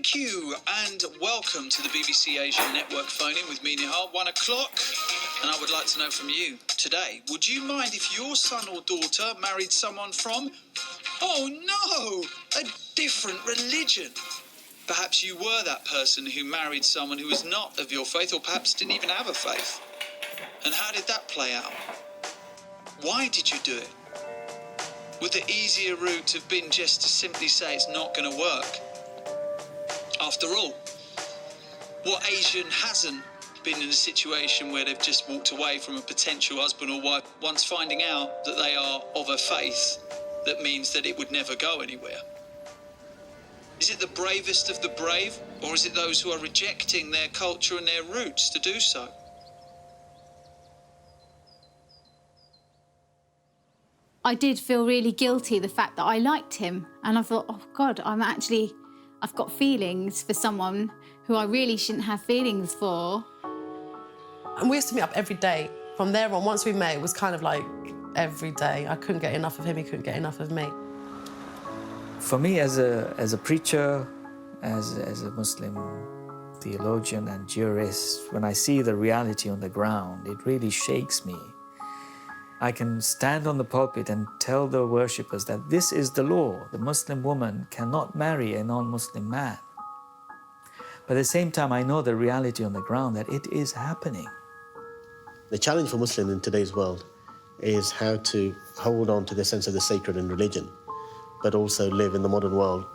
Thank you and welcome to the BBC Asian Network phone-in with me, Nihal, 1 o'clock. And I would like to know from you today, would you mind if your son or daughter married someone from, oh no, a different religion? Perhaps you were that person who married someone who was not of your faith, or perhaps didn't even have a faith. And how did that play out? Why did you do it? Would the easier route have been just to simply say it's not going to work? After all, what Asian hasn't been in a situation where they've just walked away from a potential husband or wife once finding out that they are of a faith that means that it would never go anywhere? Is it the bravest of the brave, or is it those who are rejecting their culture and their roots to do so? I did feel really guilty, the fact that I liked him. And I thought, oh God, I've got feelings for someone who I really shouldn't have feelings for. And we used to meet up every day. From there on, once we met, it was kind of like every day. I couldn't get enough of him, he couldn't get enough of me. For me, as a preacher, as a Muslim theologian and jurist, when I see the reality on the ground, it really shakes me. I can stand on the pulpit and tell the worshippers that this is the law. The Muslim woman cannot marry a non-Muslim man. But at the same time, I know the reality on the ground, that it is happening. The challenge for Muslims in today's world is how to hold on to the sense of the sacred in religion, but also live in the modern world.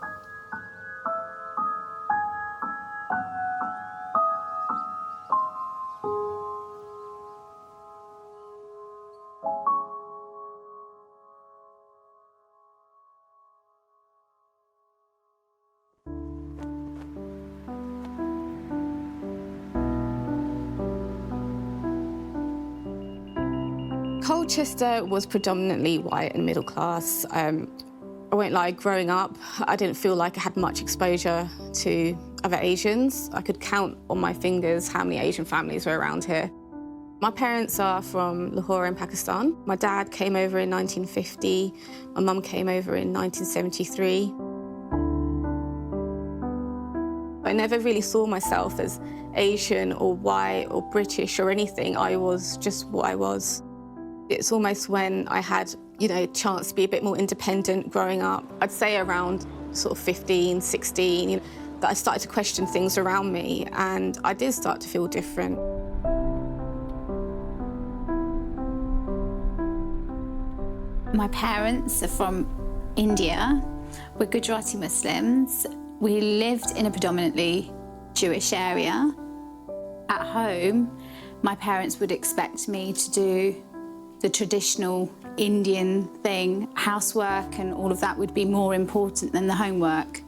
Colchester was predominantly white and middle class. I won't lie, growing up, I didn't feel like I had much exposure to other Asians. I could count on my fingers how many Asian families were around here. My parents are from Lahore in Pakistan. My dad came over in 1950. My mum came over in 1973. I never really saw myself as Asian or white or British or anything. I was just what I was. It's almost when I had, a chance to be a bit more independent growing up. I'd say around sort of 15, 16, that I started to question things around me, and I did start to feel different. My parents are from India. We're Gujarati Muslims. We lived in a predominantly Jewish area. At home, my parents would expect me to do the traditional Indian thing. Housework and all of that would be more important than the homework.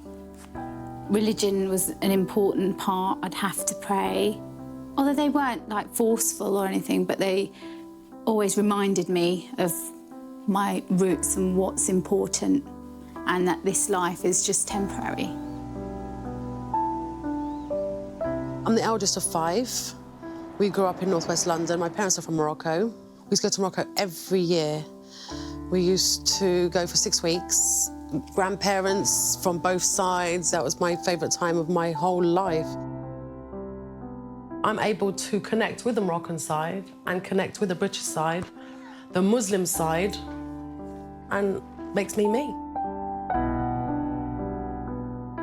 Religion was an important part. I'd have to pray. Although they weren't like forceful or anything, but they always reminded me of my roots and what's important, and that this life is just temporary. I'm the eldest of 5. We grew up in northwest London. My parents are from Morocco. We used to go to Morocco every year. We used to go for 6 weeks. Grandparents from both sides. That was my favourite time of my whole life. I'm able to connect with the Moroccan side and connect with the British side, the Muslim side, and makes me me.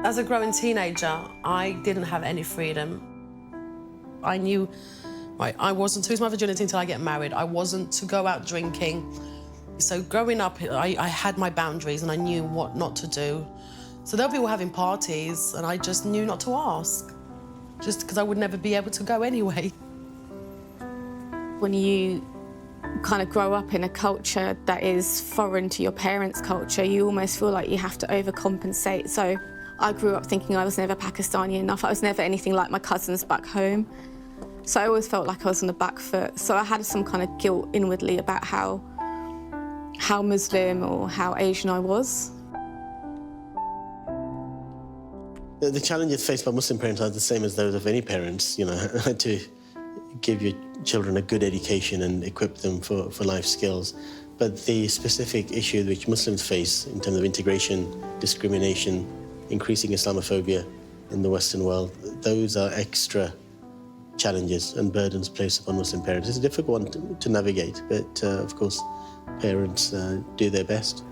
As a growing teenager, I didn't have any freedom. I knew I wasn't to lose my virginity until I get married. I wasn't to go out drinking. So growing up, I had my boundaries and I knew what not to do. So there were people having parties and I just knew not to ask, just because I would never be able to go anyway. When you kind of grow up in a culture that is foreign to your parents' culture, you almost feel like you have to overcompensate. So I grew up thinking I was never Pakistani enough. I was never anything like my cousins back home. So I always felt like I was on the back foot. So I had some kind of guilt inwardly about how Muslim or how Asian I was. The challenges faced by Muslim parents are the same as those of any parents, to give your children a good education and equip them for life skills. But the specific issue which Muslims face in terms of integration, discrimination, increasing Islamophobia, in the Western world. Those are extra challenges and burdens placed upon Muslim parents. It's a difficult one to navigate, but of course, parents do their best.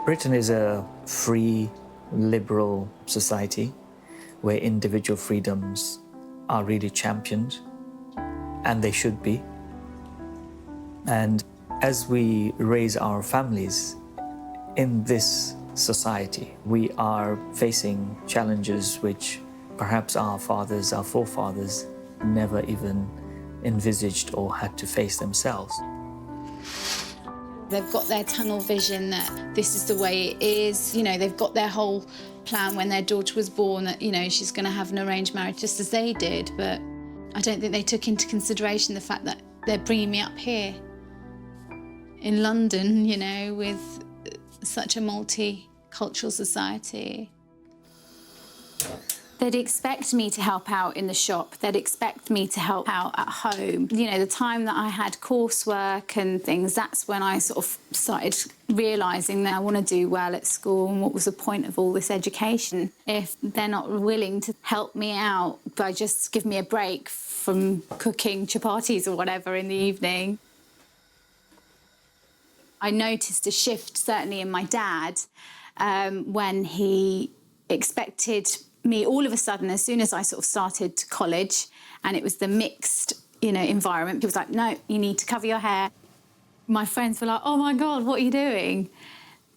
Britain is a free, liberal society where individual freedoms are really championed, and they should be. And as we raise our families in this society, we are facing challenges which perhaps our fathers, our forefathers never even envisaged or had to face themselves. They've got their tunnel vision that this is the way it is. You know, they've got their whole plan when their daughter was born that, you know, she's going to have an arranged marriage just as they did. But I don't think they took into consideration the fact that they're bringing me up here in London, you know, with such a multicultural society. They'd expect me to help out in the shop. They'd expect me to help out at home. You know, the time that I had coursework and things, that's when I sort of started realising that I want to do well at school and what was the point of all this education if they're not willing to help me out by just give me a break from cooking chapatis or whatever in the evening. I noticed a shift, certainly in my dad, when he expected me all of a sudden, as soon as I sort of started college, and it was the mixed, you know, environment, he was like, no, you need to cover your hair. My friends were like, oh my God, what are you doing?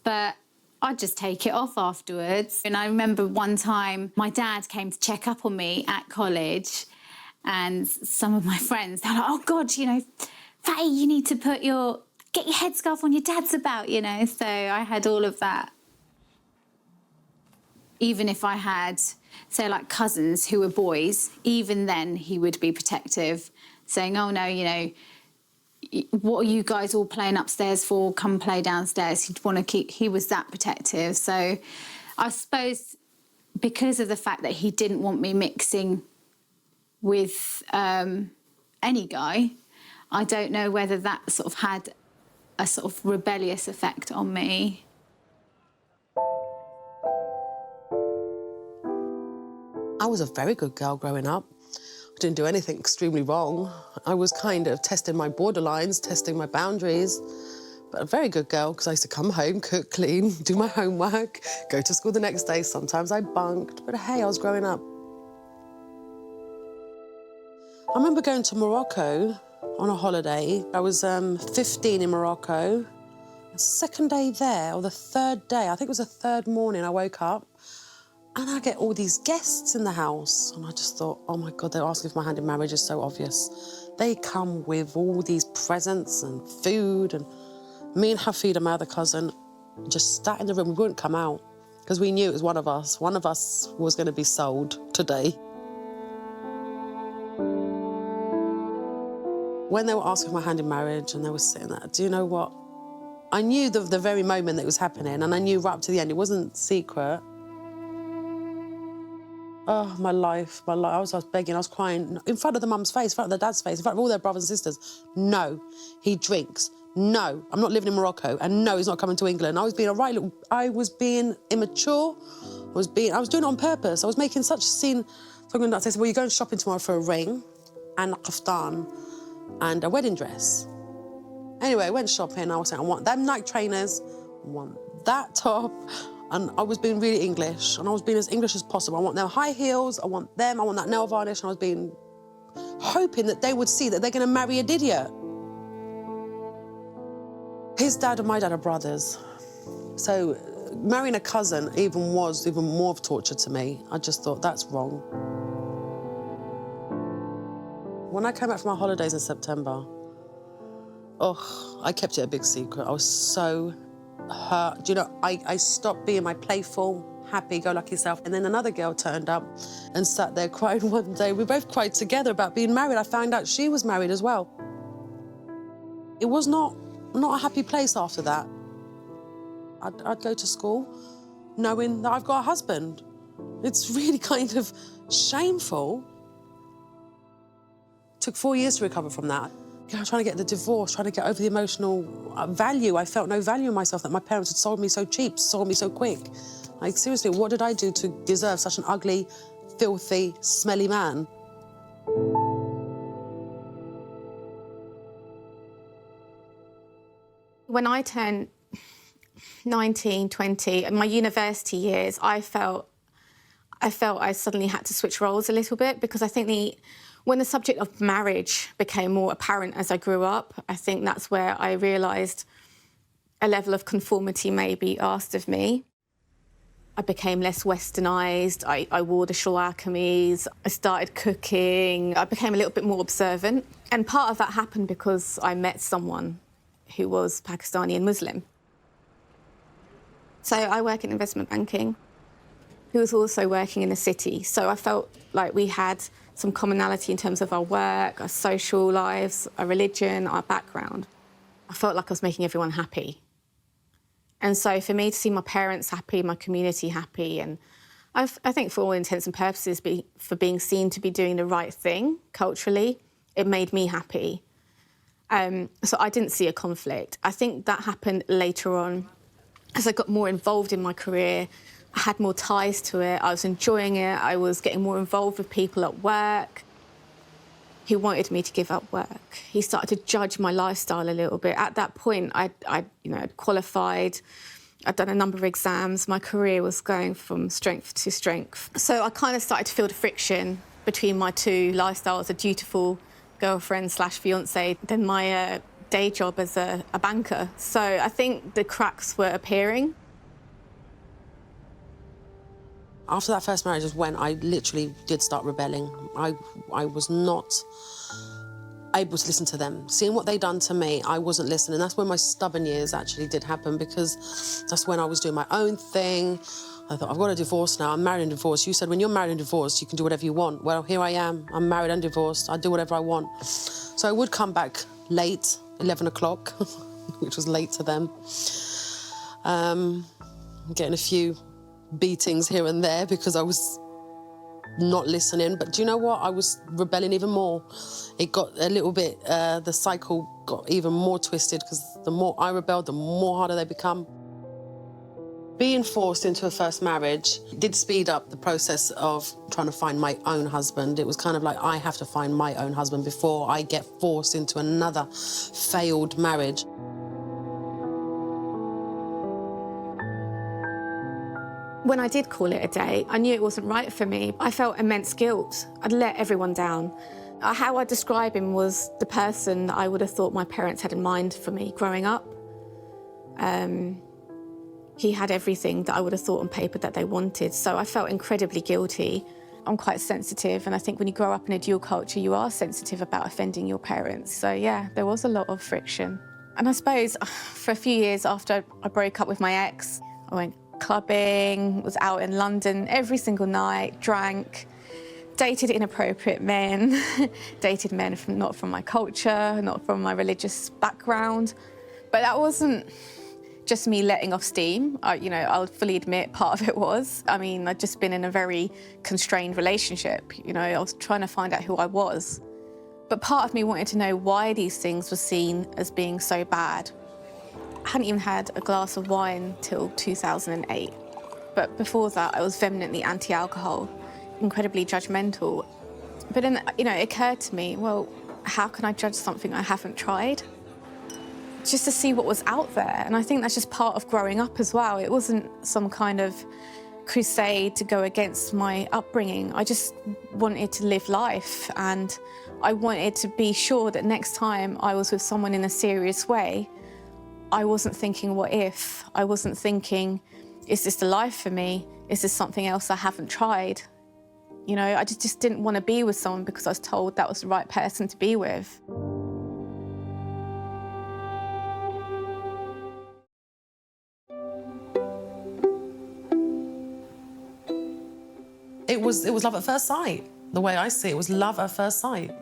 But I'd just take it off afterwards. And I remember one time my dad came to check up on me at college, and some of my friends, they're like, oh God, you know, Fatty, you need to get your headscarf on, your dad's about, you know. So I had all of that. Even if I had, say, like cousins who were boys, even then he would be protective, saying, oh, no, you know, what are you guys all playing upstairs for? Come play downstairs. He was that protective. So I suppose because of the fact that he didn't want me mixing with any guy, I don't know whether that sort of had a sort of rebellious effect on me. I was a very good girl growing up. I didn't do anything extremely wrong. I was kind of testing my borderlines, testing my boundaries, but a very good girl because I used to come home, cook, clean, do my homework, go to school the next day. Sometimes I bunked, but hey, I was growing up. I remember going to Morocco on a holiday. I was 15 in Morocco. The second day there, or the third day, I think it was the third morning, I woke up and I get all these guests in the house. And I just thought, oh my God, they're asking for my hand in marriage is so obvious. They come with all these presents and food, and me and Hafida, my other cousin, just sat in the room. We wouldn't come out because we knew it was one of us. One of us was going to be sold today. When they were asking for my hand in marriage and they were sitting there, do you know what? I knew the very moment that it was happening, and I knew right up to the end. It wasn't secret. Oh, my life. I was begging, I was crying in front of the mum's face, in front of the dad's face, in front of all their brothers and sisters. No, he drinks. No, I'm not living in Morocco. And no, he's not coming to England. I was being immature. I was doing it on purpose. I was making such a scene. So I said, well, you're going shopping tomorrow for a ring and a kaftan and a wedding dress. Anyway, I went shopping. I was saying, I want them Nike trainers, I want that top. And I was being really English, and I was being as English as possible. I want their high heels, I want that nail varnish, and I was hoping that they would see that they're going to marry an idiot. His dad and my dad are brothers. So marrying a cousin was even more of torture to me. I just thought, that's wrong. When I came back from my holidays in September, I kept it a big secret. I was so hurt. Do you know, I stopped being my playful, happy-go-lucky self. And then another girl turned up and sat there crying one day. We both cried together about being married. I found out she was married as well. It was not a happy place after that. I'd go to school knowing that I've got a husband. It's really kind of shameful. It took 4 years to recover from that. trying to get the divorce, trying to get over the emotional value. I felt no value in myself, that my parents had sold me so cheap, sold me so quick. Like, seriously, what did I do to deserve such an ugly, filthy, smelly man? When I turned 19, 20, in my university years, I felt I suddenly had to switch roles a little bit, because I think when the subject of marriage became more apparent as I grew up, I think that's where I realised a level of conformity may be asked of me. I became less westernised, I wore the shalwar kameez, I started cooking, I became a little bit more observant. And part of that happened because I met someone who was Pakistani and Muslim. So I work in investment banking. He was also working in the city, so I felt like we had some commonality in terms of our work, our social lives, our religion, our background. I felt like I was making everyone happy. And so for me to see my parents happy, my community happy, and I think for all intents and purposes, for being seen to be doing the right thing culturally, it made me happy. So I didn't see a conflict. I think that happened later on. As I got more involved in my career, I had more ties to it, I was enjoying it, I was getting more involved with people at work. He wanted me to give up work. He started to judge my lifestyle a little bit. At that point, I'd qualified, I'd done a number of exams, my career was going from strength to strength. So I kind of started to feel the friction between my two lifestyles, a dutiful girlfriend/fiancée, then my day job as a banker. So I think the cracks were appearing. After that first marriage is when I literally did start rebelling. I was not able to listen to them. Seeing what they'd done to me, I wasn't listening. That's when my stubborn years actually did happen, because that's when I was doing my own thing. I thought, I've got a divorce now, I'm married and divorced. You said when you're married and divorced, you can do whatever you want. Well, here I am, I'm married and divorced, I do whatever I want. So I would come back late, 11 o'clock, which was late to them. Getting a few beatings here and there because I was not listening. But do you know what? I was rebelling even more. It got a little bit, the cycle got even more twisted, because the more I rebelled, the more harder they become. Being forced into a first marriage did speed up the process of trying to find my own husband. It was kind of like, I have to find my own husband before I get forced into another failed marriage. When I did call it a day, I knew it wasn't right for me. I felt immense guilt. I'd let everyone down. How I describe him was the person that I would have thought my parents had in mind for me growing up. He had everything that I would have thought on paper that they wanted, so I felt incredibly guilty. I'm quite sensitive, and I think when you grow up in a dual culture, you are sensitive about offending your parents. So yeah, there was a lot of friction. And I suppose for a few years after I broke up with my ex, I went clubbing, was out in London every single night, drank, dated inappropriate men, dated men not from my culture, not from my religious background. But that wasn't just me letting off steam. I'll fully admit part of it was. I mean, I'd just been in a very constrained relationship. I was trying to find out who I was. But part of me wanted to know why these things were seen as being so bad. I hadn't even had a glass of wine till 2008. But before that, I was vehemently anti-alcohol, incredibly judgmental. But then, it occurred to me, well, how can I judge something I haven't tried? Just to see what was out there. And I think that's just part of growing up as well. It wasn't some kind of crusade to go against my upbringing. I just wanted to live life, and I wanted to be sure that next time I was with someone in a serious way, I wasn't thinking, what if? I wasn't thinking, is this the life for me? Is this something else I haven't tried? I just didn't want to be with someone because I was told that was the right person to be with. It was love at first sight. The way I see it, was love at first sight.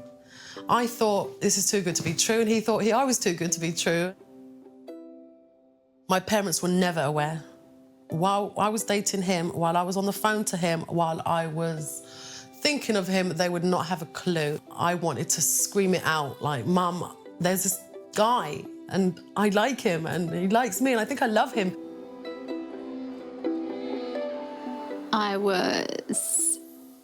I thought, this is too good to be true, and he thought I was too good to be true. My parents were never aware. While I was dating him, while I was on the phone to him, while I was thinking of him, they would not have a clue. I wanted to scream it out, like, Mum, there's this guy and I like him and he likes me and I think I love him. I was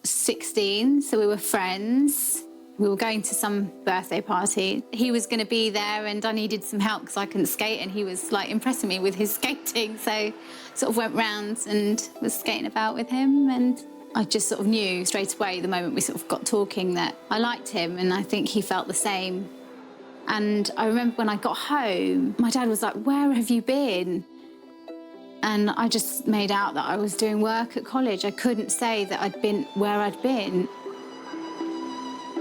16, so we were friends. We were going to some birthday party. He was going to be there and I needed some help because I couldn't skate, and he was like impressing me with his skating. So sort of went round and was skating about with him, and I just sort of knew straight away the moment we sort of got talking that I liked him, and I think he felt the same. And I remember when I got home, my dad was like, "Where have you been?" And I just made out that I was doing work at college. I couldn't say that I'd been where I'd been.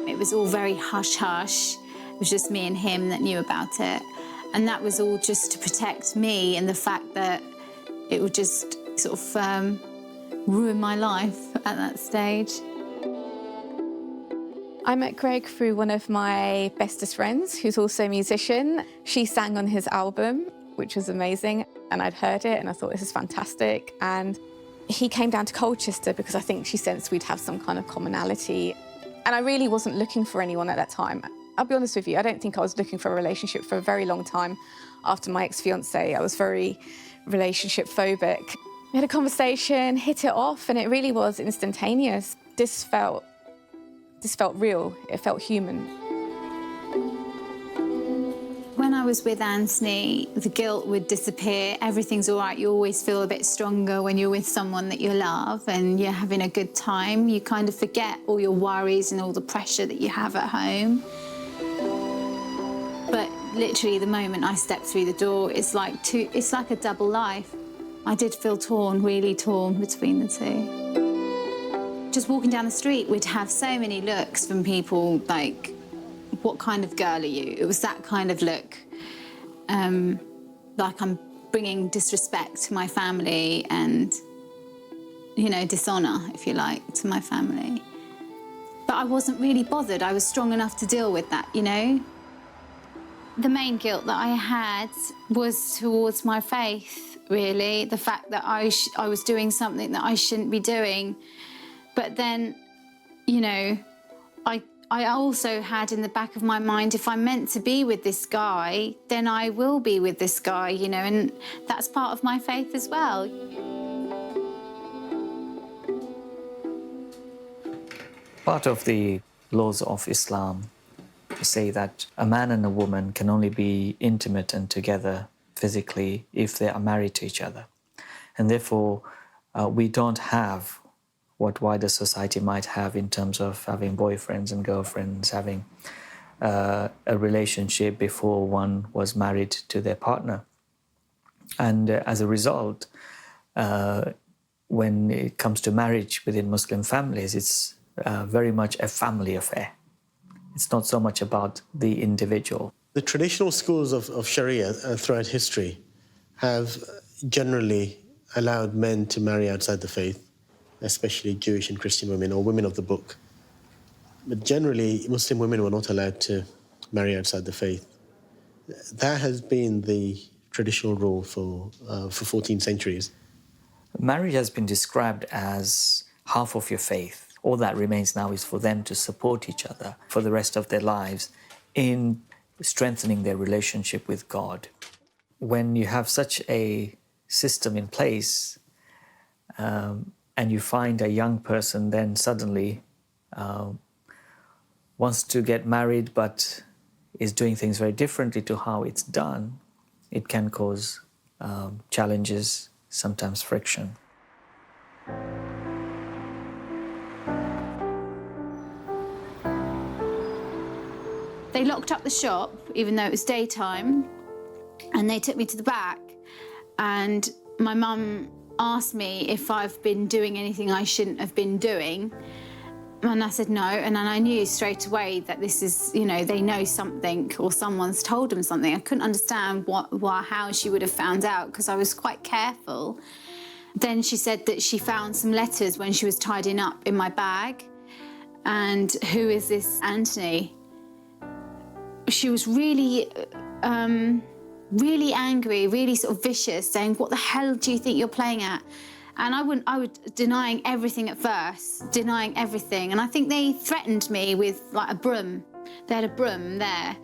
It was all very hush-hush. It was just me and him that knew about it. And that was all just to protect me and the fact that it would just sort of ruin my life at that stage. I met Greg through one of my bestest friends, who's also a musician. She sang on his album, which was amazing, and I'd heard it and I thought, this is fantastic. And he came down to Colchester because I think she sensed we'd have some kind of commonality. And I really wasn't looking for anyone at that time. I'll be honest with you, I don't think I was looking for a relationship for a very long time after my ex-fiancé. I was very relationship phobic. We had a conversation, hit it off, and it really was instantaneous. This felt real, it felt human. When I was with Anthony, the guilt would disappear. Everything's all right. You always feel a bit stronger when you're with someone that you love and you're having a good time. You kind of forget all your worries and all the pressure that you have at home. But literally, the moment I stepped through the door, it's like a double life. I did feel torn, really torn between the two. Just walking down the street, we'd have so many looks from people like, "What kind of girl are you?" It was that kind of look. Like I'm bringing disrespect to my family and, you know, dishonour, if you like, to my family. But I wasn't really bothered. I was strong enough to deal with that, you know? The main guilt that I had was towards my faith, really. The fact that I was doing something that I shouldn't be doing. But then, you know, I also had in the back of my mind, if I'm meant to be with this guy, then I will be with this guy, you know, and that's part of my faith as well. Part of the laws of Islam say that a man and a woman can only be intimate and together physically if they are married to each other. And therefore, we don't have what wider society might have in terms of having boyfriends and girlfriends, having a relationship before one was married to their partner. And as a result, when it comes to marriage within Muslim families, it's very much a family affair. It's not so much about the individual. The traditional schools of Sharia throughout history have generally allowed men to marry outside the faith, especially Jewish and Christian women or women of the book. But generally, Muslim women were not allowed to marry outside the faith. That has been the traditional rule for 14 centuries. Marriage has been described as half of your faith. All that remains now is for them to support each other for the rest of their lives in strengthening their relationship with God. When you have such a system in place, and you find a young person then suddenly wants to get married but is doing things very differently to how it's done, it can cause challenges, sometimes friction. They locked up the shop, even though it was daytime, and they took me to the back. And my mum asked me if I've been doing anything I shouldn't have been doing. And I said no, and then I knew straight away that this is, you know, they know something or someone's told them something. I couldn't understand how she would have found out because I was quite careful. Then she said that she found some letters when she was tidying up in my bag. And who is this Anthony? She was really, really angry, really sort of vicious, saying, "What the hell do you think you're playing at?" And I was denying everything at first, denying everything. And I think they threatened me with like a broom. They had a broom there.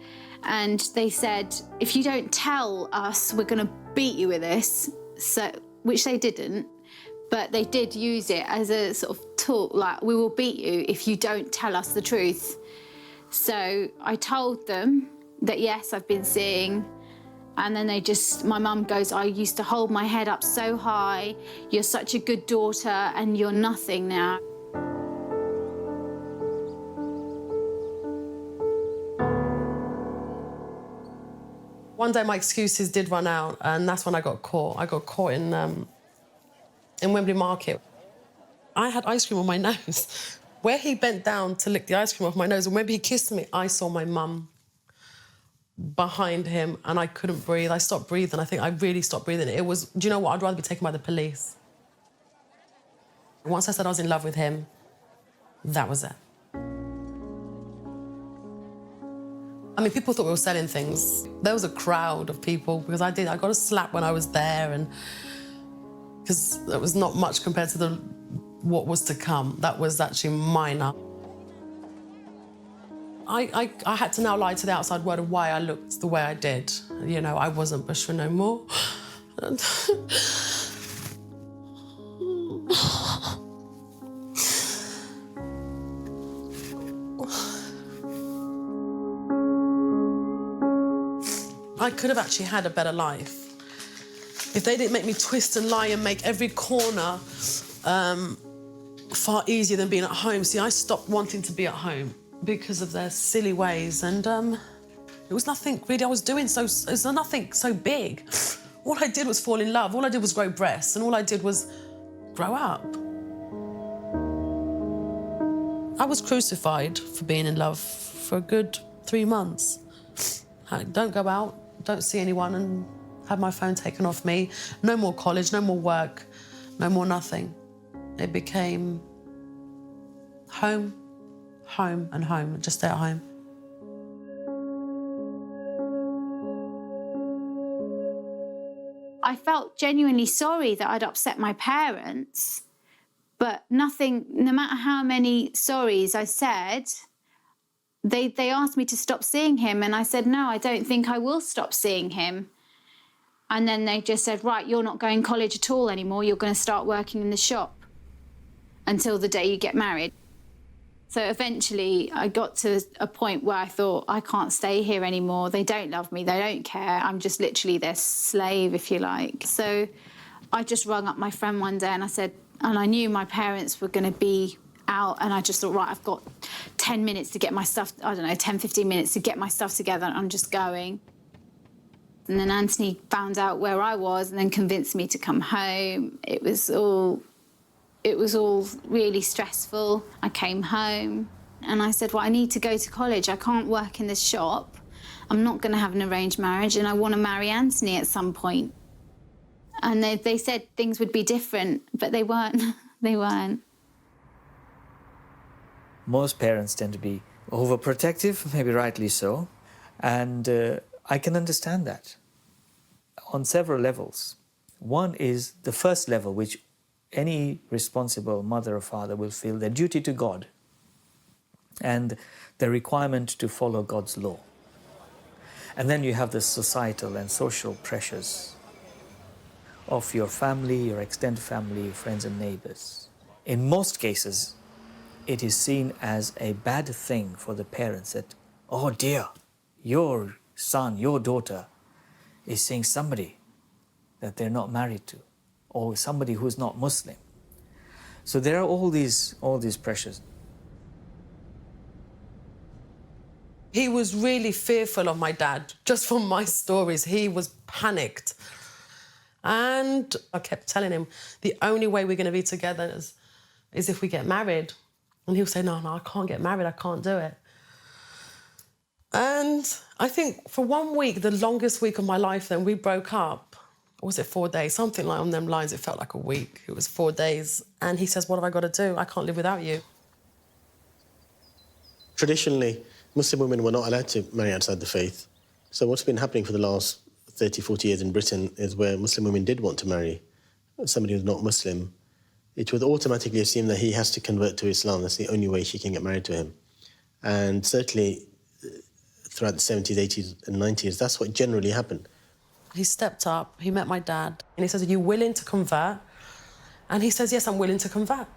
And they said, if you don't tell us, we're going to beat you with this. So, which they didn't, but they did use it as a sort of tool, like, we will beat you if you don't tell us the truth. So I told them that, yes, I've been seeing. And then my mum goes, I used to hold my head up so high. You're such a good daughter and you're nothing now. One day my excuses did run out, and that's when I got caught. I got caught in Wembley Market. I had ice cream on my nose. Where he bent down to lick the ice cream off my nose, and when he kissed me, I saw my mum behind him, and I couldn't breathe. I stopped breathing. I think I really stopped breathing. It was, do you know what? I'd rather be taken by the police. Once I said I was in love with him, that was it. I mean, people thought we were selling things. There was a crowd of people because I got a slap when I was there, and because there was not much compared to what was to come. That was actually minor. I had to now lie to the outside world of why I looked the way I did. You know, I wasn't Bushra no more. I could have actually had a better life if they didn't make me twist and lie and make every corner far easier than being at home. See, I stopped wanting to be at home because of their silly ways, and it was nothing really I was doing, it was nothing so big. All I did was fall in love. All I did was grow breasts, and all I did was grow up. I was crucified for being in love for a good 3 months. I don't go out, don't see anyone, and had my phone taken off me. No more college, no more work, no more nothing. It became home, home and home, just stay at home. I felt genuinely sorry that I'd upset my parents, but nothing, no matter how many sorries I said, they asked me to stop seeing him, and I said, no, I don't think I will stop seeing him. And then they just said, right, you're not going to college at all anymore, you're going to start working in the shop until the day you get married. So eventually I got to a point where I thought, I can't stay here anymore. They don't love me, they don't care. I'm just literally their slave, if you like. So I just rung up my friend one day and I said, and I knew my parents were going to be out, and I just thought, right, I've got 10 minutes to get my stuff, I don't know, 10, 15 minutes to get my stuff together, and I'm just going. And then Anthony found out where I was and then convinced me to come home. It was all really stressful. I came home and I said, well, I need to go to college. I can't work in this shop. I'm not going to have an arranged marriage, and I want to marry Anthony at some point. And they said things would be different, but they weren't. They weren't. Most parents tend to be overprotective, maybe rightly so, and I can understand that on several levels. One is the first level, which any responsible mother or father will feel their duty to God and the requirement to follow God's law. And then you have the societal and social pressures of your family, your extended family, your friends and neighbors. In most cases, it is seen as a bad thing for the parents that, oh dear, your son, your daughter is seeing somebody that they're not married to, or somebody who's not Muslim. So there are all these pressures. He was really fearful of my dad, just from my stories. He was panicked. And I kept telling him, the only way we're going to be together is if we get married. And he'll say, no, I can't get married, I can't do it. And I think for 1 week, the longest week of my life, then we broke up. Or was it 4 days? Something like on them lines, it felt like a week. It was 4 days. And he says, what have I got to do? I can't live without you. Traditionally, Muslim women were not allowed to marry outside the faith. So what's been happening for the last 30, 40 years in Britain is where Muslim women did want to marry somebody who's not Muslim, it would automatically assume that he has to convert to Islam. That's the only way she can get married to him. And certainly throughout the 70s, 80s and 90s, that's what generally happened. He stepped up, he met my dad, and he says, "Are you willing to convert?" And he says, "Yes, I'm willing to convert."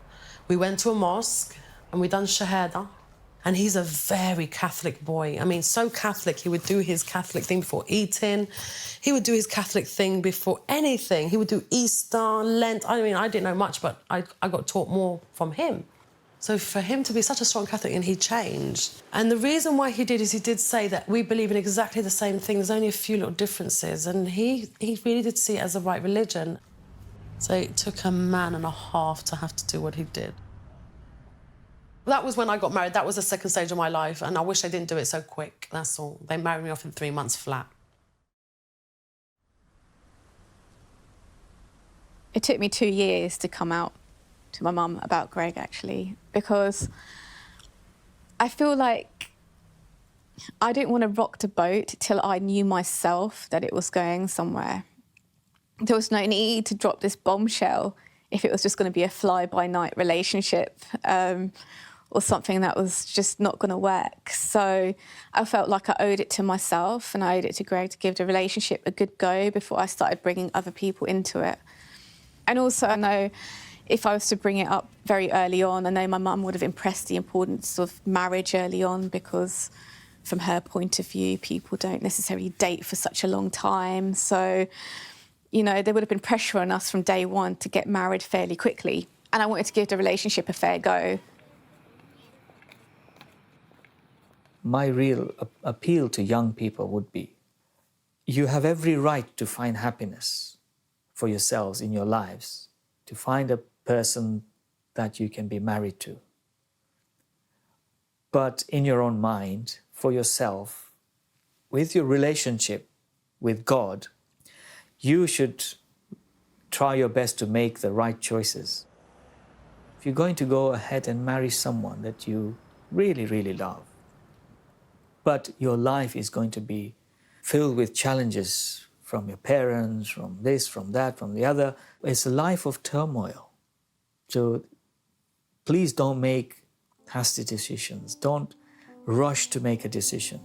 We went to a mosque and we done Shahada. And he's a very Catholic boy. I mean, so Catholic, he would do his Catholic thing before eating. He would do his Catholic thing before anything. He would do Easter, Lent. I mean, I didn't know much, but I got taught more from him. So for him to be such a strong Catholic, and he changed. And the reason why he did is he did say that we believe in exactly the same thing. There's only a few little differences. And he really did see it as the right religion. So it took a man and a half to have to do what he did. That was when I got married. That was the second stage of my life, and I wish they didn't do it so quick, that's all. They married me off in 3 months flat. It took me 2 years to come out to my mum about Greg, actually, because I feel like I didn't want to rock the boat till I knew myself that it was going somewhere. There was no need to drop this bombshell if it was just going to be a fly-by-night relationship, or something that was just not going to work. So I felt like I owed it to myself and I owed it to Greg to give the relationship a good go before I started bringing other people into it. And also, I know if I was to bring it up very early on, I know my mum would have impressed the importance of marriage early on, because from her point of view, people don't necessarily date for such a long time. So, you know, there would have been pressure on us from day one to get married fairly quickly. And I wanted to give the relationship a fair go. My real appeal to young people would be, you have every right to find happiness for yourselves in your lives, to find a person that you can be married to. But in your own mind, for yourself, with your relationship with God, you should try your best to make the right choices. If you're going to go ahead and marry someone that you really, really love, but your life is going to be filled with challenges from your parents, from this, from that, from the other. It's a life of turmoil. So please don't make hasty decisions. Don't rush to make a decision.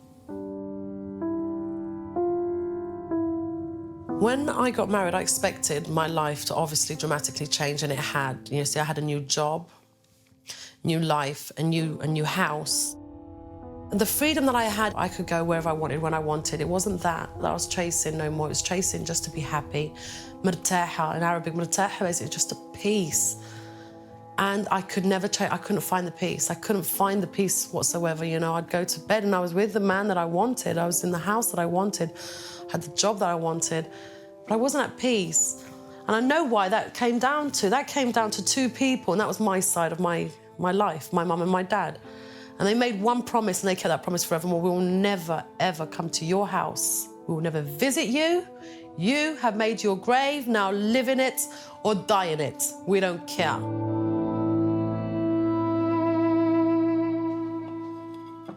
When I got married, I expected my life to obviously dramatically change, and it had. You see, I had a new job, new life, a new house. The freedom that I had, I could go wherever I wanted, when I wanted. It wasn't that I was chasing no more. It was chasing just to be happy. Martaha, in Arabic, martaha is just a peace. And I could never change. I couldn't find the peace. I couldn't find the peace whatsoever. You know, I'd go to bed and I was with the man that I wanted. I was in the house that I wanted. I had the job that I wanted. But I wasn't at peace. And I know why that came down to. That came down to two people, and that was my side of my life, my mum and my dad. And they made one promise, and they kept that promise forevermore. We will never, ever come to your house. We will never visit you. You have made your grave, now live in it or die in it. We don't care.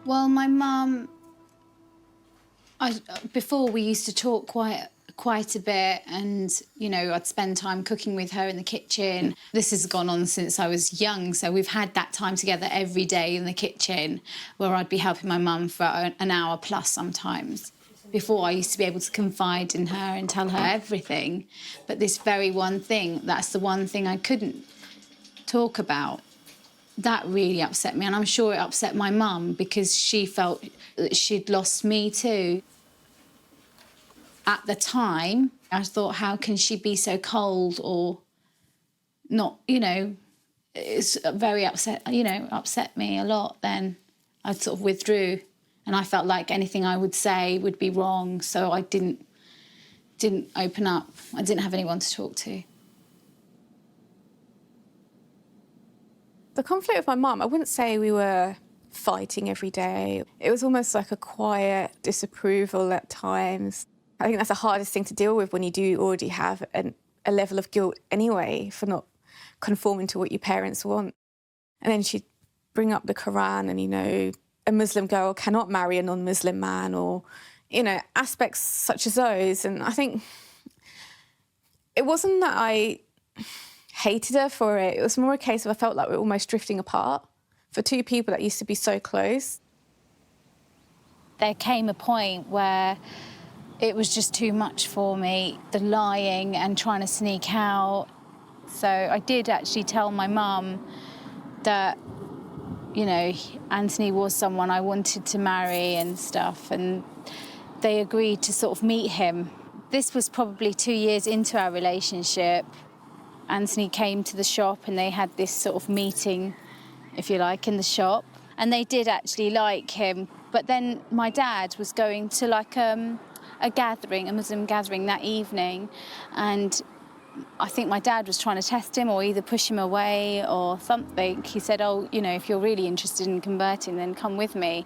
Well, my mum, before we used to talk quite a bit, and, you know, I'd spend time cooking with her in the kitchen. This has gone on since I was young, so we've had that time together every day in the kitchen where I'd be helping my mum for an hour plus sometimes. Before, I used to be able to confide in her and tell her everything, but this very one thing, that's the one thing I couldn't talk about. That really upset me, and I'm sure it upset my mum because she felt that she'd lost me too. At the time, I thought, how can she be so cold or not, you know, it's very upset, you know, upset me a lot. Then I sort of withdrew, and I felt like anything I would say would be wrong, so I didn't open up. I didn't have anyone to talk to. The conflict with my mum, I wouldn't say we were fighting every day. It was almost like a quiet disapproval at times. I think that's the hardest thing to deal with when you do already have a level of guilt anyway for not conforming to what your parents want. And then she'd bring up the Quran and, you know, a Muslim girl cannot marry a non-Muslim man, or, you know, aspects such as those. And I think it wasn't that I hated her for it. It was more a case of I felt like we were almost drifting apart for two people that used to be so close. There came a point where it was just too much for me, the lying and trying to sneak out. So I did actually tell my mum that, you know, Anthony was someone I wanted to marry and stuff, and they agreed to sort of meet him. This was probably 2 years into our relationship. Anthony came to the shop and they had this sort of meeting, if you like, in the shop. And they did actually like him. But then my dad was going to like a gathering, a Muslim gathering that evening. And I think my dad was trying to test him or either push him away or something. He said, oh, you know, if you're really interested in converting, then come with me.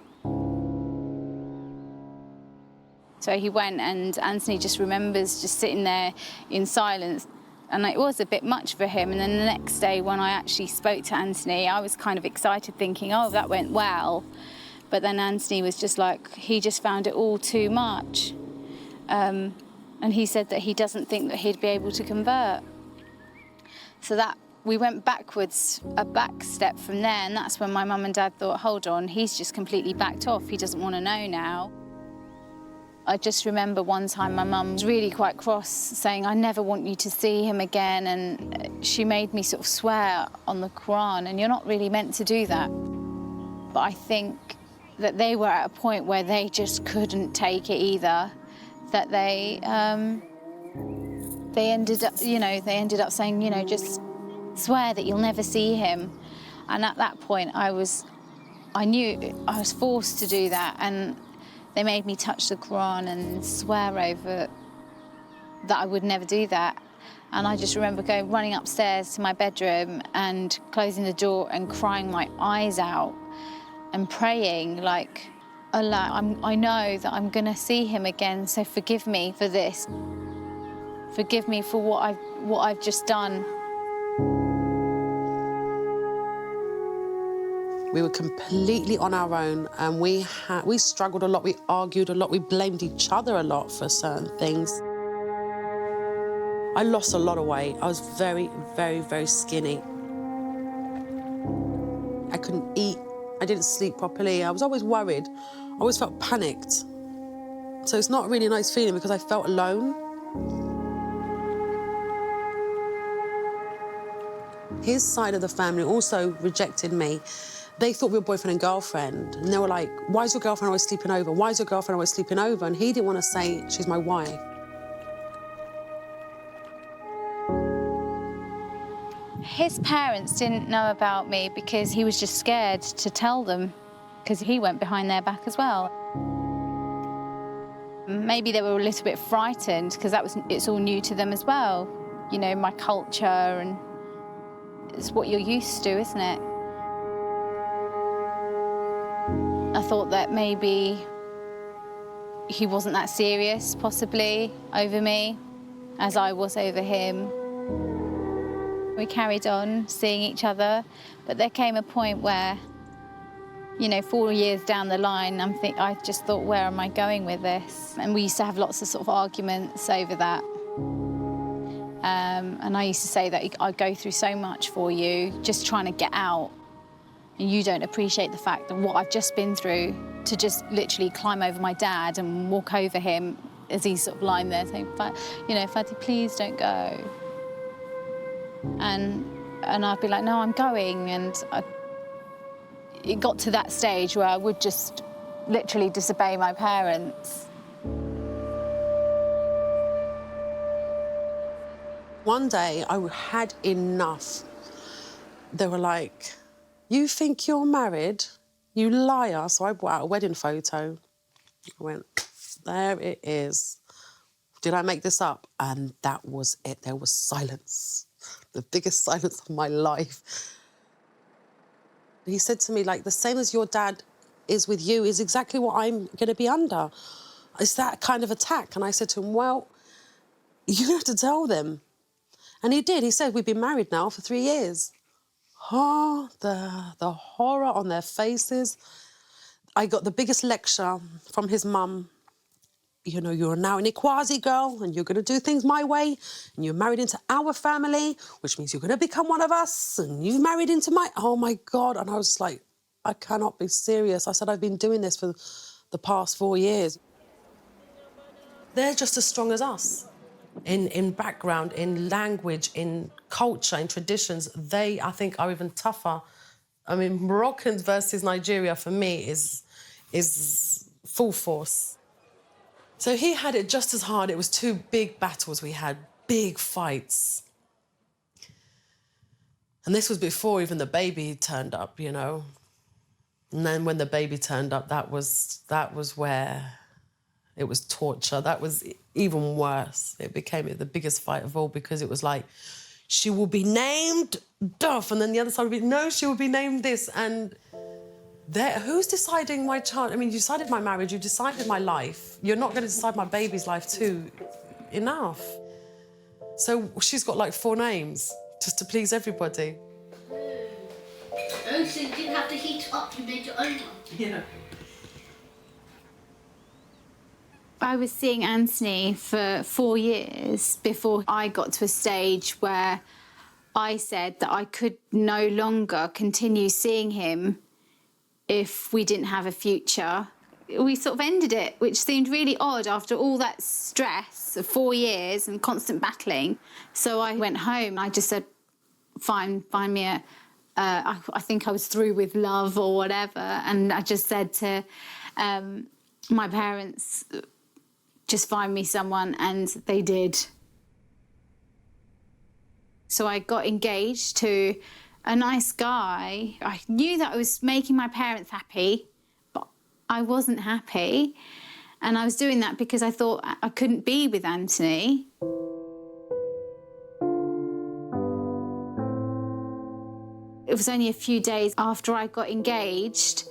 So he went, and Anthony just remembers just sitting there in silence. And it was a bit much for him. And then the next day when I actually spoke to Anthony, I was kind of excited thinking, oh, that went well. But then Anthony was just like, he just found it all too much. And he said that he doesn't think that he'd be able to convert. So that we went backwards, a back step from there. And that's when my mum and dad thought, hold on, he's just completely backed off. He doesn't want to know now. I just remember one time my mum was really quite cross, saying, I never want you to see him again. And she made me sort of swear on the Quran, and you're not really meant to do that. But I think that they were at a point where they just couldn't take it either, that they ended up, saying, you know, just swear that you'll never see him. And at that point, I knew I was forced to do that, and they made me touch the Quran and swear over that I would never do that. And I just remember running upstairs to my bedroom and closing the door and crying my eyes out and praying, like, Allah, I know that I'm going to see him again, so forgive me for this. Forgive me for what I've just done. We were completely on our own, and we struggled a lot, we argued a lot, we blamed each other a lot for certain things. I lost a lot of weight. I was very, very, very skinny. I couldn't eat. I didn't sleep properly. I was always worried. I always felt panicked. So it's not really a nice feeling because I felt alone. His side of the family also rejected me. They thought we were boyfriend and girlfriend. And they were like, why is your girlfriend always sleeping over? Why is your girlfriend always sleeping over? And he didn't want to say, she's my wife. His parents didn't know about me because he was just scared to tell them, because he went behind their back as well. Maybe they were a little bit frightened because it's all new to them as well. You know, my culture, and it's what you're used to, isn't it? I thought that maybe he wasn't that serious, possibly, over me, as I was over him. We carried on seeing each other, but there came a point where, you know, 4 years down the line, I just thought, where am I going with this? And we used to have lots of sort of arguments over that. And I used to say that I go through so much for you, just trying to get out. And you don't appreciate the fact that what I've just been through, to just literally climb over my dad and walk over him as he's sort of lying there saying, you know, Fatih, please don't go. And I'd be like, no, I'm going. And it got to that stage where I would just literally disobey my parents. One day, I had enough. They were like, you think you're married? You liar. So I brought out a wedding photo. I went, there it is. Did I make this up? And that was it. There was silence. The biggest silence of my life. He said to me, like, the same as your dad is with you is exactly what I'm going to be under. It's that kind of attack. And I said to him, well, you have to tell them. And he did. He said, we've been married now for 3 years. Oh, the horror on their faces. I got the biggest lecture from his mum. You know, you're now an Ikwasi girl and you're going to do things my way, and you're married into our family, which means you're going to become one of us, and you married into my... Oh, my God. And I was like, I cannot be serious. I said, I've been doing this for the past 4 years. They're just as strong as us. In background, in language, in culture, in traditions, they, I think, are even tougher. I mean, Moroccans versus Nigeria, for me, is full force. So he had it just as hard. It was 2 big battles we had, big fights. And this was before even the baby turned up, you know. And then when the baby turned up, that was where it was torture. That was even worse. It became the biggest fight of all because it was like, she will be named Duff, and then the other side would be, no, she will be named this. And who's deciding my child? I mean, you decided my marriage, you decided my life. You're not going to decide my baby's life too. Enough. So she's got like 4 names just to please everybody. Oh, so you didn't have to heat it up, you made your own one? Yeah. I was seeing Anthony for 4 years before I got to a stage where I said that I could no longer continue seeing him if we didn't have a future. We sort of ended it, which seemed really odd after all that stress of 4 years and constant battling. So I went home. I just said, fine, find me a... I think I was through with love or whatever. And I just said to my parents, just find me someone, and they did. So I got engaged to a nice guy. I knew that I was making my parents happy, but I wasn't happy. And I was doing that because I thought I couldn't be with Anthony. It was only a few days after I got engaged,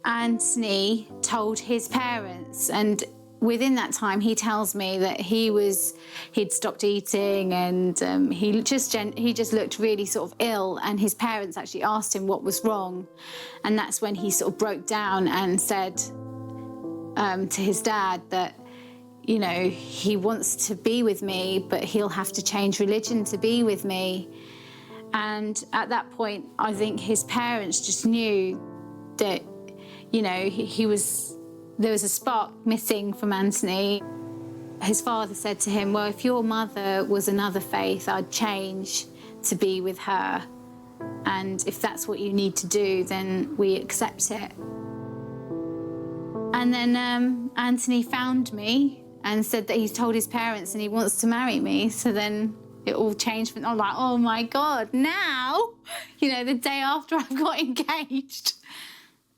Anthony told his parents, and within that time, he tells me that he'd stopped eating, and he just looked really sort of ill, and his parents actually asked him what was wrong. And that's when he sort of broke down and said to his dad that, you know, he wants to be with me, but he'll have to change religion to be with me. And at that point, I think his parents just knew that, you know, there was a spark missing from Anthony. His father said to him, well, if your mother was another faith, I'd change to be with her. And if that's what you need to do, then we accept it. And then Anthony found me and said that he's told his parents and he wants to marry me. So then it all changed. I'm like, oh my God, now, you know, the day after I got engaged.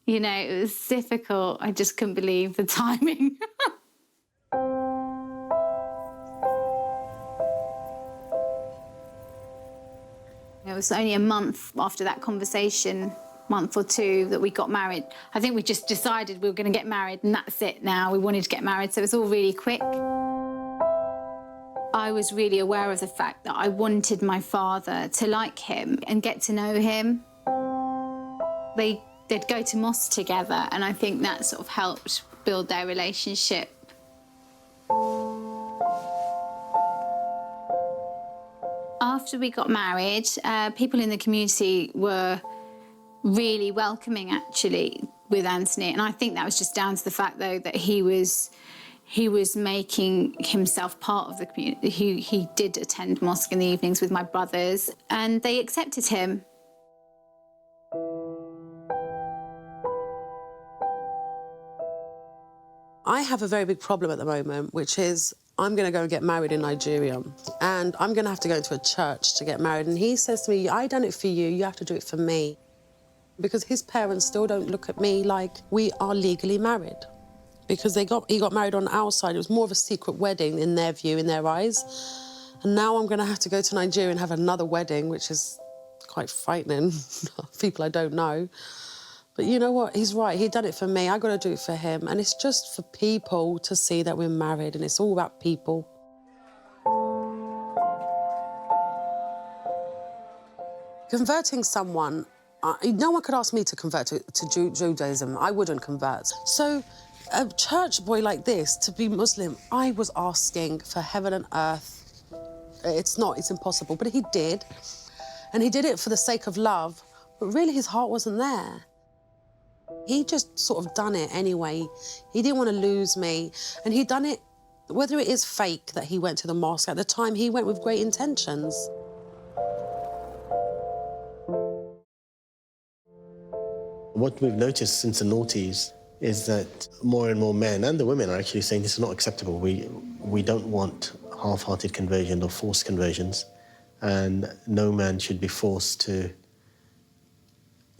You know, it was difficult. I just couldn't believe the timing. It was only a month after that conversation, month or 2, that we got married. I think we just decided we were going to get married and that's it now. We wanted to get married, so it was all really quick. I was really aware of the fact that I wanted my father to like him and get to know him. They'd go to mosque together, and I think that sort of helped build their relationship. After we got married, people in the community were really welcoming, actually, with Anthony, and I think that was just down to the fact, though, that he was making himself part of the community. He did attend mosque in the evenings with my brothers, and they accepted him. I have a very big problem at the moment, which is I'm going to go and get married in Nigeria, and I'm going to have to go into a church to get married. And he says to me, I done it for you, you have to do it for me. Because his parents still don't look at me like we are legally married. Because he got married on our side. It was more of a secret wedding in their view, in their eyes. And now I'm going to have to go to Nigeria and have another wedding, which is quite frightening. People I don't know. But you know what? He's right. He done it for me. I got to do it for him. And it's just for people to see that we're married, and it's all about people. Converting someone, no one could ask me to convert to Judaism. I wouldn't convert. So a church boy like this, to be Muslim, I was asking for heaven and earth. It's impossible. But he did. And he did it for the sake of love. But really, his heart wasn't there. He just sort of done it anyway. He didn't want to lose me. And he'd done it, whether it is fake that he went to the mosque, at the time he went with great intentions. What we've noticed since the noughties is that more and more men, and the women, are actually saying this is not acceptable. We don't want half-hearted conversion or forced conversions, and no man should be forced to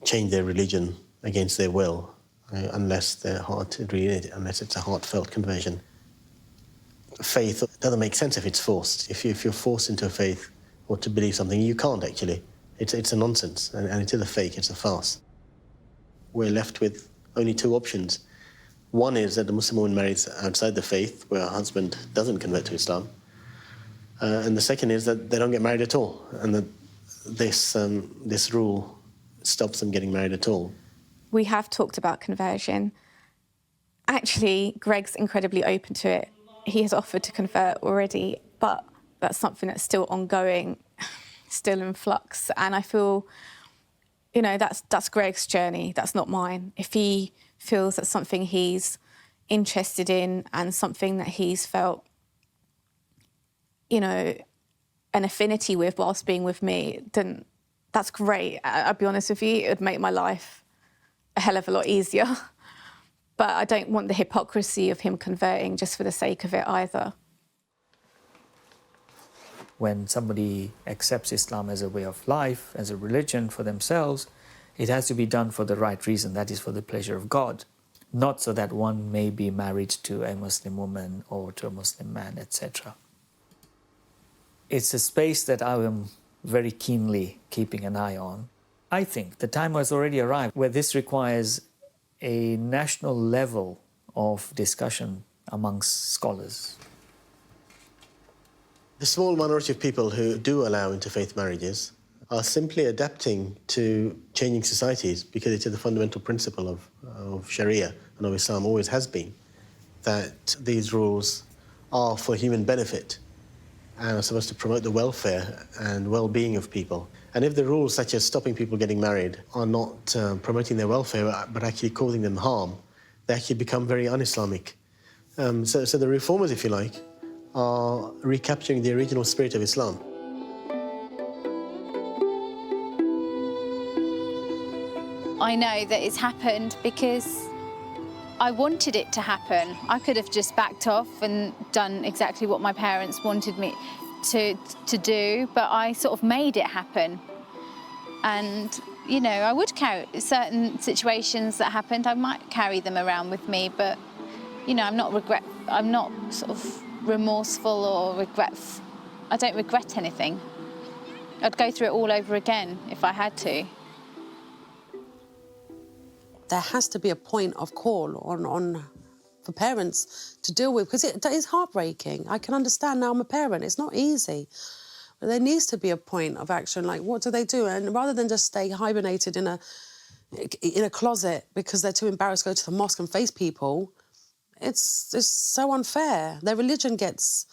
change their religion against their will, unless unless it's a heartfelt conversion. Faith doesn't make sense if it's forced. If you're forced into a faith or to believe something, you can't actually. It's a nonsense, and it is a fake, it's a farce. We're left with only two options. One is that the Muslim woman marries outside the faith, where her husband doesn't convert to Islam. And the second is that they don't get married at all, and that this rule stops them getting married at all. We have talked about conversion. Actually, Greg's incredibly open to it. He has offered to convert already, but that's something that's still ongoing, still in flux. And I feel, you know, that's Greg's journey, that's not mine. If he feels that's something he's interested in and something that he's felt, you know, an affinity with whilst being with me, then that's great. I'll be honest with you, it would make my life a hell of a lot easier. But I don't want the hypocrisy of him converting just for the sake of it either. When somebody accepts Islam as a way of life, as a religion for themselves, it has to be done for the right reason, that is for the pleasure of God, not so that one may be married to a Muslim woman or to a Muslim man, etc. It's a space that I am very keenly keeping an eye on. I think the time has already arrived where this requires a national level of discussion amongst scholars. The small minority of people who do allow interfaith marriages are simply adapting to changing societies, because it is the fundamental principle of Sharia and of Islam, always has been, that these rules are for human benefit and are supposed to promote the welfare and well-being of people. And if the rules, such as stopping people getting married, are not promoting their welfare but actually causing them harm, they actually become very un-Islamic. So the reformers, if you like, are recapturing the original spirit of Islam. I know that it's happened because I wanted it to happen. I could have just backed off and done exactly what my parents wanted me to do, but I sort of made it happen. And, you know, I would carry certain situations that happened, I might carry them around with me, but, you know, I'm not sort of remorseful or I don't regret anything. I'd go through it all over again if I had to. There has to be a point of call on for parents to deal with, because it is heartbreaking. I can understand now I'm a parent, it's not easy. But there needs to be a point of action, like what do they do? And rather than just stay hibernated in a closet because they're too embarrassed to go to the mosque and face people, it's so unfair. Their religion gets...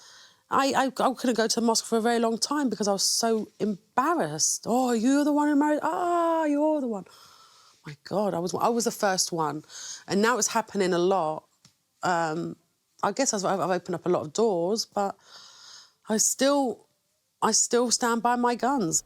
I couldn't go to the mosque for a very long time because I was so embarrassed. Oh, you're the one who married... Ah, you're the one. My God, I was the first one. And now it's happening a lot. I guess I've opened up a lot of doors, but I still stand by my guns.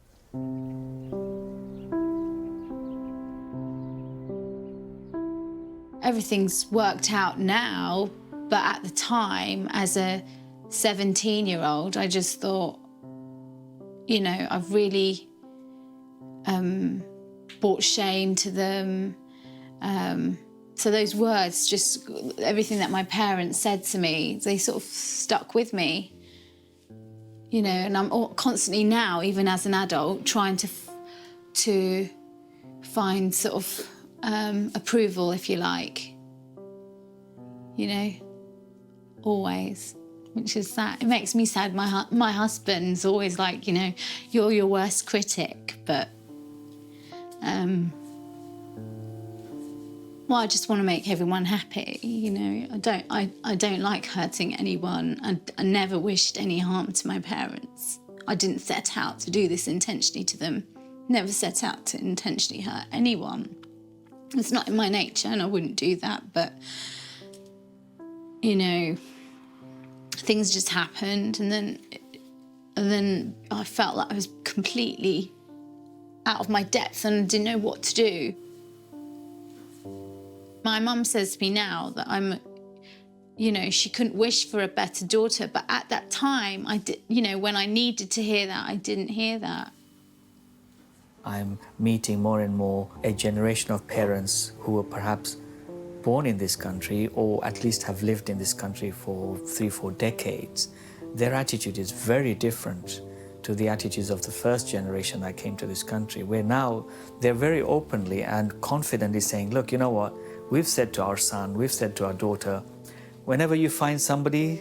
Everything's worked out now, but at the time, as a 17-year-old, I just thought, you know, I've really brought shame to them. So those words, just everything that my parents said to me, they sort of stuck with me. You know, and I'm constantly now, even as an adult, trying to find sort of approval, if you like. You know, always, which is sad. It makes me sad. My husband's always like, you know, you're your worst critic, but well, I just want to make everyone happy, you know. I don't like hurting anyone. I never wished any harm to my parents. I didn't set out to do this intentionally to them. Never set out to intentionally hurt anyone. It's not in my nature and I wouldn't do that, but, you know, things just happened and then I felt like I was completely out of my depth and didn't know what to do. My mum says to me now that you know, she couldn't wish for a better daughter, but at that time, you know, when I needed to hear that, I didn't hear that. I'm meeting more and more a generation of parents who were perhaps born in this country or at least have lived in this country for 3-4 decades. Their attitude is very different to the attitudes of the first generation that came to this country, where now they're very openly and confidently saying, look, you know what, we've said to our son, we've said to our daughter, whenever you find somebody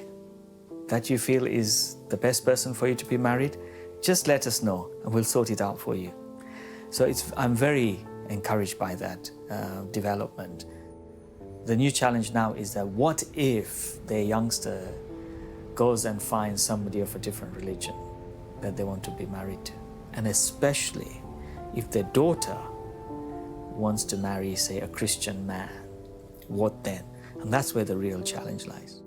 that you feel is the best person for you to be married, just let us know and we'll sort it out for you. So I'm very encouraged by that development. The new challenge now is that what if their youngster goes and finds somebody of a different religion that they want to be married to? And especially if their daughter wants to marry, say, a Christian man, what then? And that's where the real challenge lies.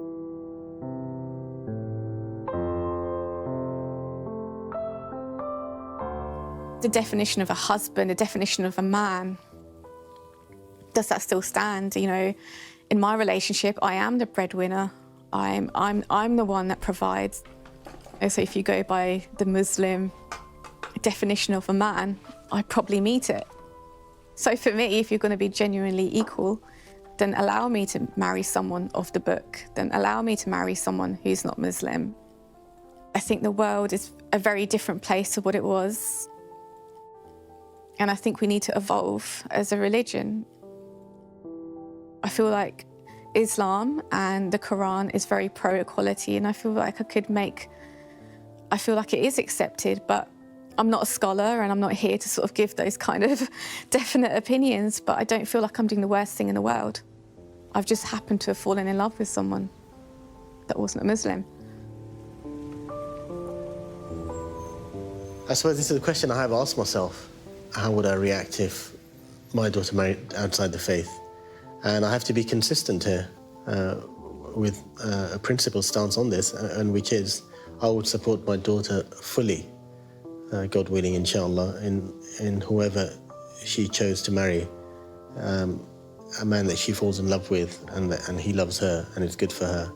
The definition of a husband, the definition of a man, does that still stand? You know, in my relationship, I am the breadwinner. I'm the one that provides. So if you go by the Muslim definition of a man, I probably meet it. So for me, if you're going to be genuinely equal, then allow me to marry someone of the book, then allow me to marry someone who's not Muslim. I think the world is a very different place to what it was. And I think we need to evolve as a religion. I feel like Islam and the Quran is very pro-equality, and I feel like I feel like it is accepted, but I'm not a scholar and I'm not here to sort of give those kind of definite opinions, but I don't feel like I'm doing the worst thing in the world. I've just happened to have fallen in love with someone that wasn't a Muslim. I suppose this is a question I have asked myself. How would I react if my daughter married outside the faith? And I have to be consistent here with a principled stance on this, and which is I would support my daughter fully, God willing, inshallah, in whoever she chose to marry. A man that she falls in love with and he loves her and it's good for her,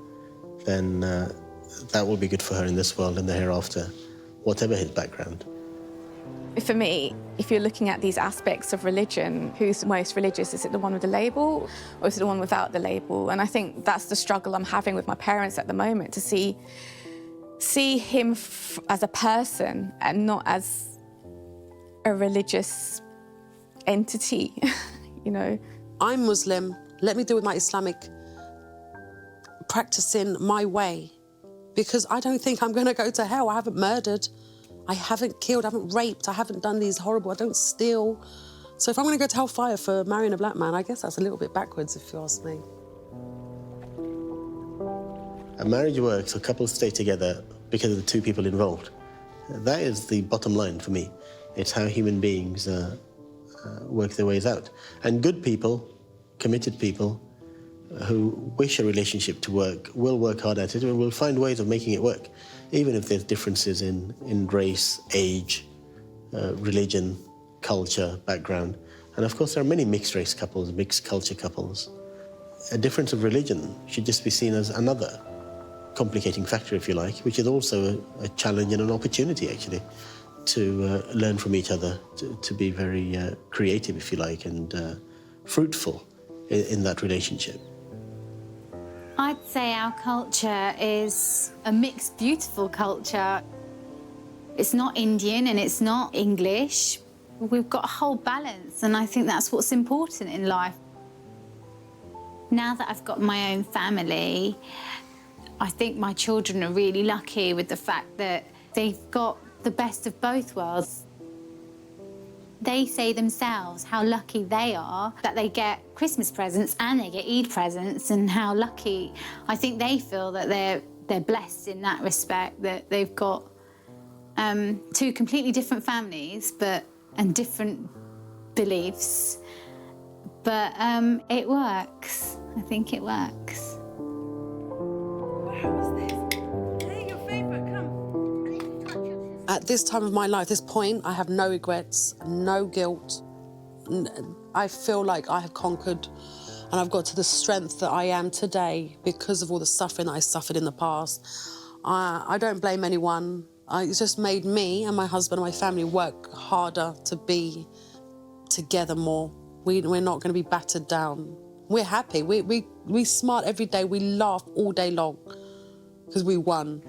then that will be good for her in this world and the hereafter, whatever his background. For me, if you're looking at these aspects of religion, who's most religious? Is it the one with the label or is it the one without the label? And I think that's the struggle I'm having with my parents at the moment, to see him as a person and not as a religious entity, you know. I'm Muslim. Let me deal with my Islamic practicing my way, because I don't think I'm going to go to hell. I haven't murdered. I haven't killed, I haven't raped, I haven't done these horrible, I don't steal. So if I'm going to go to hellfire for marrying a black man, I guess that's a little bit backwards, if you ask me. A marriage works, a couple stay together because of the two people involved. That is the bottom line for me. It's how human beings work their ways out. And good people, committed people, who wish a relationship to work will work hard at it and will find ways of making it work, even if there's differences in race, age, religion, culture, background. And of course, there are many mixed race couples, mixed culture couples. A difference of religion should just be seen as another complicating factor, if you like, which is also a challenge and an opportunity, actually, to learn from each other, to be very creative, if you like, and fruitful in that relationship. I'd say our culture is a mixed, beautiful culture. It's not Indian and it's not English. We've got a whole balance, and I think that's what's important in life. Now that I've got my own family, I think my children are really lucky with the fact that they've got the best of both worlds. They say themselves how lucky they are that they get Christmas presents and they get Eid presents, and how lucky I think they feel that they're blessed in that respect, that they've got two completely different families and different beliefs, But it works. I think it works. At this time of my life, this point, I have no regrets, no guilt. I feel like I have conquered and I've got to the strength that I am today because of all the suffering that I suffered in the past. I don't blame anyone. It's just made me and my husband and my family work harder to be together more. We're not going to be battered down. We're happy. We smile every day. We laugh all day long because we won.